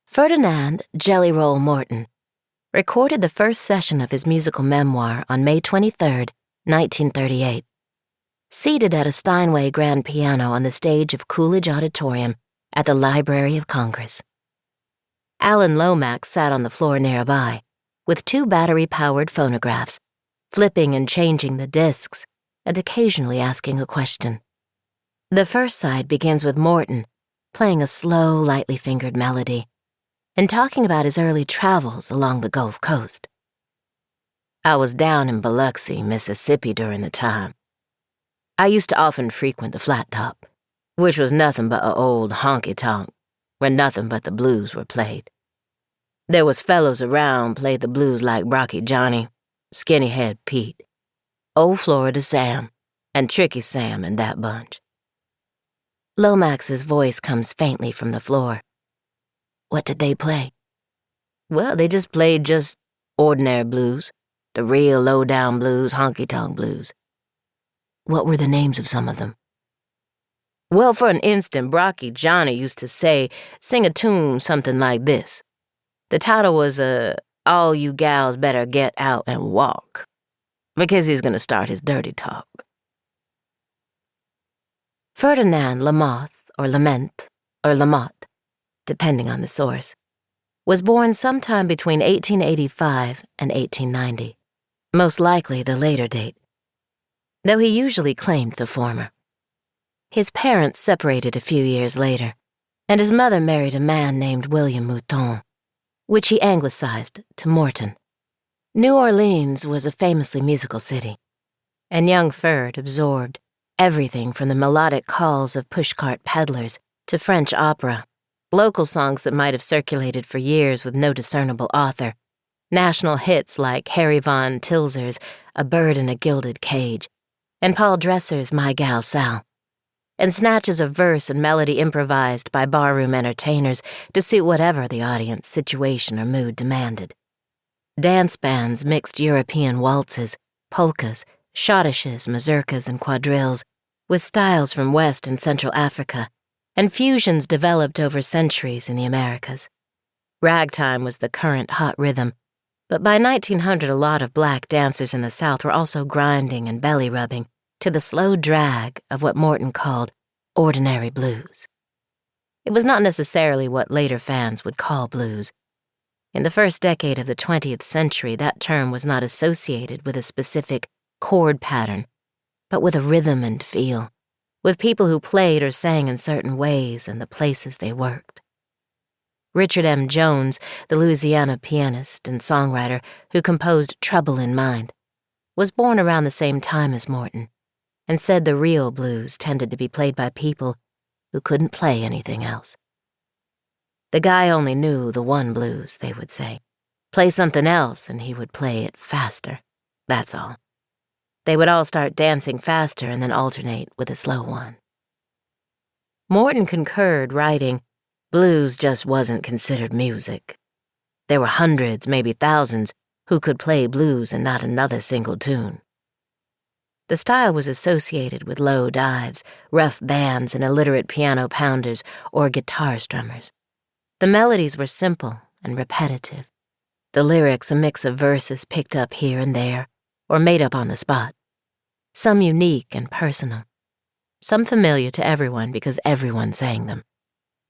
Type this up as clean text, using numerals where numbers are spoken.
Ferdinand Jelly Roll Morton recorded the first session of his musical memoir on May 23, 1938, seated at a Steinway grand piano on the stage of Coolidge Auditorium at the Library of Congress. Alan Lomax sat on the floor nearby, with two battery-powered phonographs, flipping and changing the discs, and occasionally asking a question. The first side begins with Morton playing a slow, lightly fingered melody, and talking about his early travels along the Gulf Coast. "I was down in Biloxi, Mississippi during the time. I used to often frequent the Flat Top, which was nothing but a old honky-tonk, where nothing but the blues were played. There was fellows around played the blues like Brocky Johnny, Skinny Head Pete, Old Florida Sam, and Tricky Sam and that bunch." Lomax's voice comes faintly from the floor. "What did they play?" "Well, they just played just ordinary blues, the real low-down blues, honky-tonk blues." "What were the names of some of them?" "Well, for an instant, Brocky Johnny used to sing a tune something like this. The title was, All You Gals Better Get Out and Walk, because he's gonna start his dirty talk." Ferdinand Lamotte, or Lament, or Lamotte, depending on the source, was born sometime between 1885 and 1890, most likely the later date, though he usually claimed the former. His parents separated a few years later, and his mother married a man named William Mouton, which he anglicized to Morton. New Orleans was a famously musical city, and young Ferd absorbed everything from the melodic calls of pushcart peddlers to French opera, local songs that might have circulated for years with no discernible author, national hits like Harry Von Tilzer's A Bird in a Gilded Cage, and Paul Dresser's My Gal Sal, and snatches of verse and melody improvised by barroom entertainers to suit whatever the audience, situation, or mood demanded. Dance bands mixed European waltzes, polkas, schottisches, mazurkas, and quadrilles with styles from West and Central Africa, and fusions developed over centuries in the Americas. Ragtime was the current hot rhythm, but by 1900 a lot of black dancers in the South were also grinding and belly-rubbing to the slow drag of what Morton called ordinary blues. It was not necessarily what later fans would call blues. In the first decade of the 20th century, that term was not associated with a specific chord pattern, but with a rhythm and feel, with people who played or sang in certain ways and the places they worked. Richard M. Jones, the Louisiana pianist and songwriter who composed Trouble in Mind, was born around the same time as Morton, and said the real blues tended to be played by people who couldn't play anything else. The guy only knew the one blues, they would say. Play something else and he would play it faster, that's all. They would all start dancing faster and then alternate with a slow one. Morton concurred, writing, "Blues just wasn't considered music. There were hundreds, maybe thousands, who could play blues and not another single tune." The style was associated with low dives, rough bands, and illiterate piano pounders or guitar strummers. The melodies were simple and repetitive. The lyrics a mix of verses picked up here and there, or made up on the spot. Some unique and personal, some familiar to everyone because everyone sang them.